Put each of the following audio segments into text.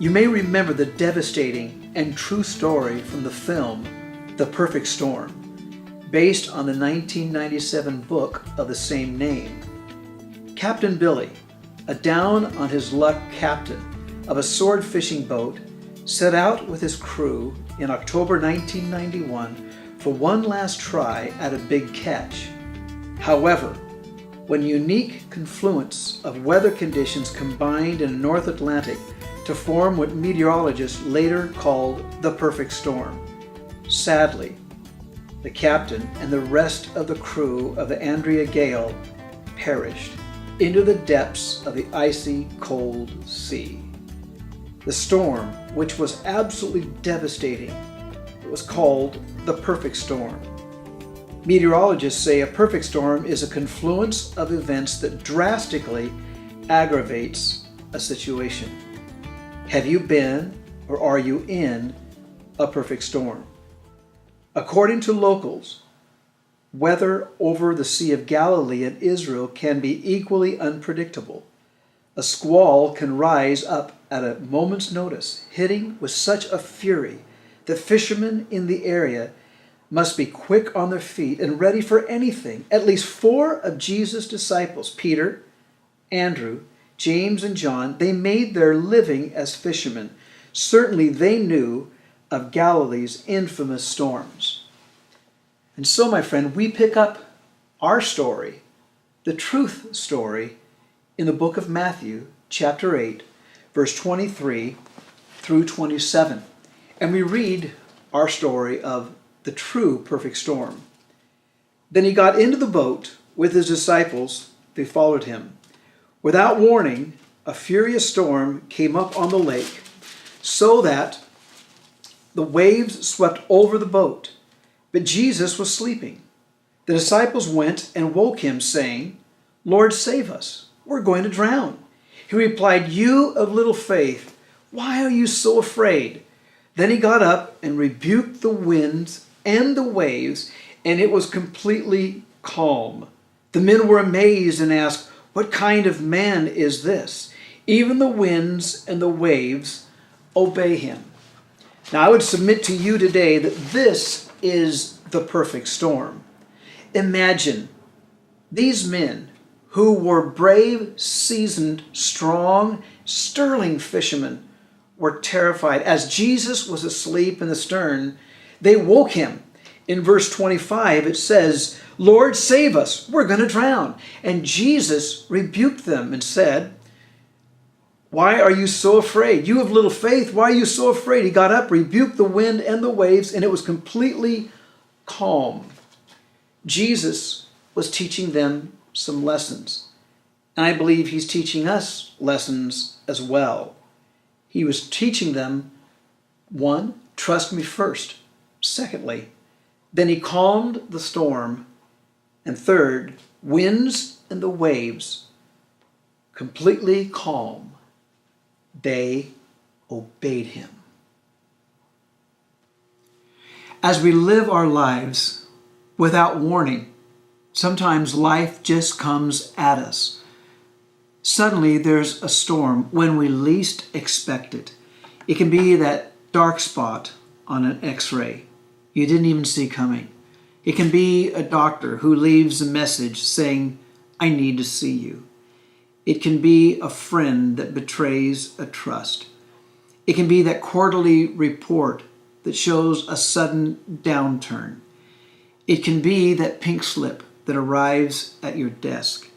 You may remember the devastating and true story from the film The Perfect Storm, based on the 1997 book of the same name. Captain Billy, a down-on-his-luck captain of a sword fishing boat, set out with his crew in October 1991 for one last try at a big catch. However, when unique confluence of weather conditions combined in the North Atlantic to form what meteorologists later called the perfect storm, sadly, the captain and the rest of the crew of the Andrea Gale perished into the depths of the icy, cold sea. The storm, which was absolutely devastating, was called the perfect storm. Meteorologists say a perfect storm is a confluence of events that drastically aggravates a situation. Have you been or are you in a perfect storm? According to locals, weather over the Sea of Galilee and Israel can be equally unpredictable. A squall can rise up at a moment's notice, hitting with such a fury that fishermen in the area must be quick on their feet and ready for anything. At least 4 of Jesus' disciples, Peter, Andrew, James, and John, they made their living as fishermen. Certainly they knew of Galilee's infamous storms. And so, my friend, we pick up our story, the truth story, in the book of Matthew, chapter 8, verse 23 through 27. And we read our story of the true perfect storm. Then he got into the boat with his disciples. They followed him. Without warning, a furious storm came up on the lake, so that the waves swept over the boat. But Jesus was sleeping. The disciples went and woke him, saying, "Lord, save us. We're going to drown." He replied, "You of little faith, why are you so afraid?" Then he got up and rebuked the winds and the waves, and it was completely calm. The men were amazed and asked, "What kind of man is this? Even the winds and the waves obey him." Now, I would submit to you today that this is the perfect storm. Imagine these men who were brave, seasoned, strong, sterling fishermen were terrified. As Jesus was asleep in the stern, they woke him. In verse 25, it says, "Lord, save us. We're going to drown." And Jesus rebuked them and said, "Why are you so afraid? You have little faith. Why are you so afraid?" He got up, rebuked the wind and the waves, and it was completely calm. Jesus was teaching them some lessons. And I believe he's teaching us lessons as well. He was teaching them, 1, trust me first. Secondly, then he calmed the storm. And third, winds and the waves, completely calm, they obeyed him. As we live our lives without warning, sometimes life just comes at us. Suddenly there's a storm when we least expect it. It can be that dark spot on an x-ray you didn't even see coming. It can be a doctor who leaves a message saying, "I need to see you." It can be a friend that betrays a trust. It can be that quarterly report that shows a sudden downturn. It can be that pink slip that arrives at your desk.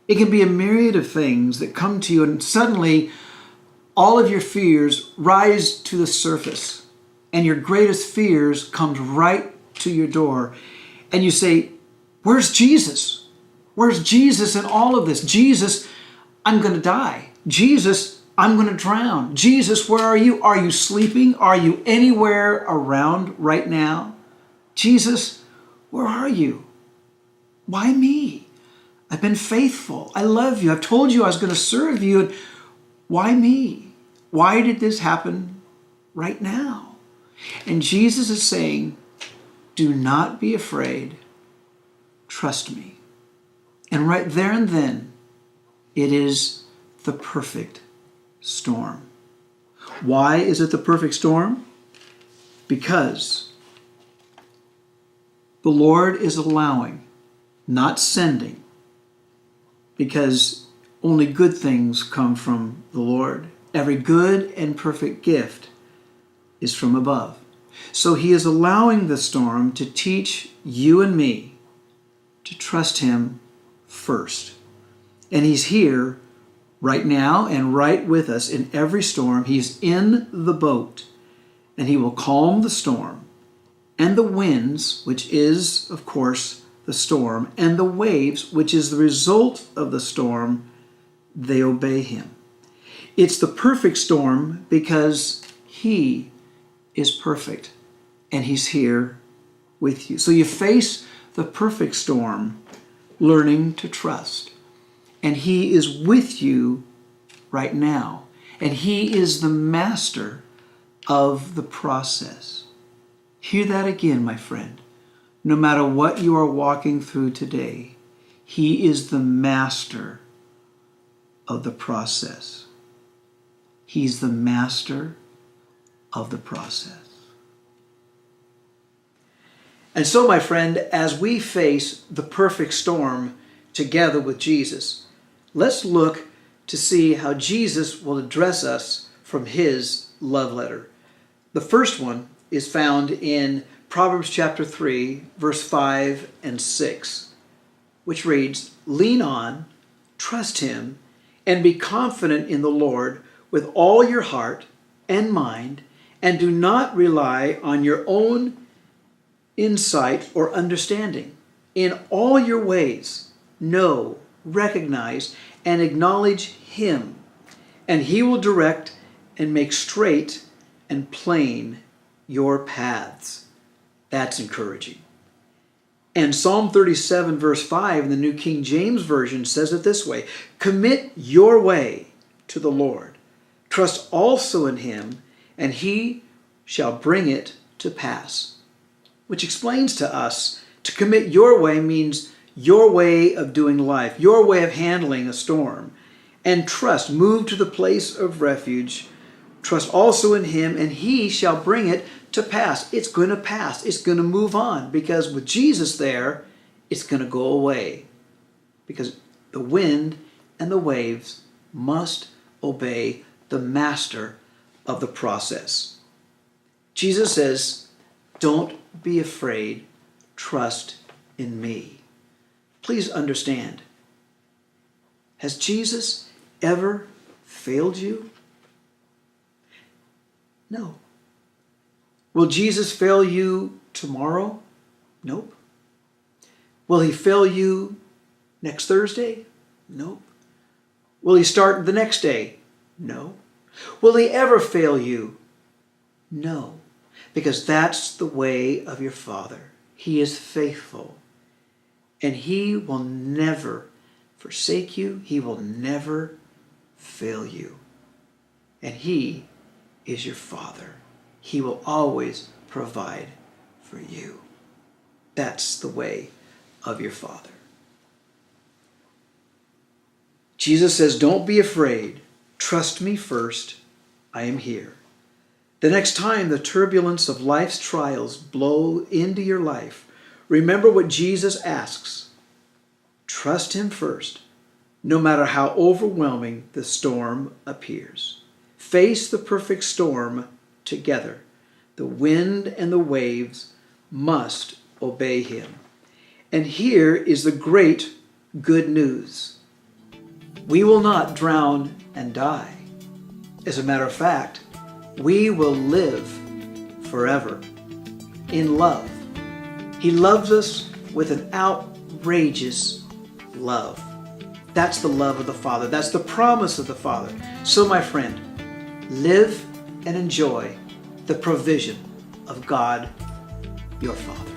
It can be a myriad of things that come to you, and suddenly all of your fears rise to the surface, and your greatest fears come right to your door. And you say, "Where's Jesus? Where's Jesus in all of this? Jesus, I'm going to die. Jesus, I'm going to drown. Jesus, where are you? Are you sleeping? Are you anywhere around right now? Jesus, where are you? Why me? I've been faithful. I love you. I've told you I was going to serve you. And why me? Why did this happen right now?" And Jesus is saying, do not be afraid. Trust me. And right there and then, it is the perfect storm. Why is it the perfect storm? Because the Lord is allowing, not sending, because only good things come from the Lord. Every good and perfect gift is from above. So he is allowing the storm to teach you and me to trust him first. And he's here right now and right with us in every storm. He's in the boat, and he will calm the storm and the winds, which is, of course, the storm, and the waves, which is the result of the storm. They obey him. It's the perfect storm because he is perfect, and he's here with you. So you face the perfect storm learning to trust. And he is with you right now. And he is the master of the process. Hear that again, my friend. No matter what you are walking through today, he is the master of the process. He's the master of the process. And so, my friend, as we face the perfect storm together with Jesus, let's look to see how Jesus will address us from his love letter. The first one is found in Proverbs chapter 3, verse 5 and 6, which reads, "Lean on, trust him, and be confident in the Lord with all your heart and mind, and do not rely on your own insight or understanding. In all your ways, know, recognize, and acknowledge him, and he will direct and make straight and plain your paths." That's encouraging. And Psalm 37 verse 5 in the New King James Version says it this way: "Commit your way to the Lord. Trust also in him, and he shall bring it to pass." Which explains to us, to commit your way means your way of doing life, your way of handling a storm. And trust, move to the place of refuge. Trust also in him, and he shall bring it to pass. It's going to pass. It's going to move on, because with Jesus there, it's going to go away. Because the wind and the waves must obey the master of the process. Jesus says, "Don't be afraid. Trust in me." Please understand, has Jesus ever failed you? No. Will Jesus fail you tomorrow? Nope. Will he fail you next Thursday? Nope. Will he start the next day? No. Will he ever fail you? No. Because that's the way of your Father. He is faithful. And he will never forsake you. He will never fail you. And he is your Father. He will always provide for you. That's the way of your Father. Jesus says, "Don't be afraid. Trust me first. I am here." The next time the turbulence of life's trials blow into your life, remember what Jesus asks. Trust him first, no matter how overwhelming the storm appears. Face the perfect storm together. The wind and the waves must obey him. And here is the great good news. We will not drown and die. As a matter of fact, we will live forever in love. He loves us with an outrageous love. That's the love of the Father. That's the promise of the Father. So, my friend, live and enjoy the provision of God, your Father.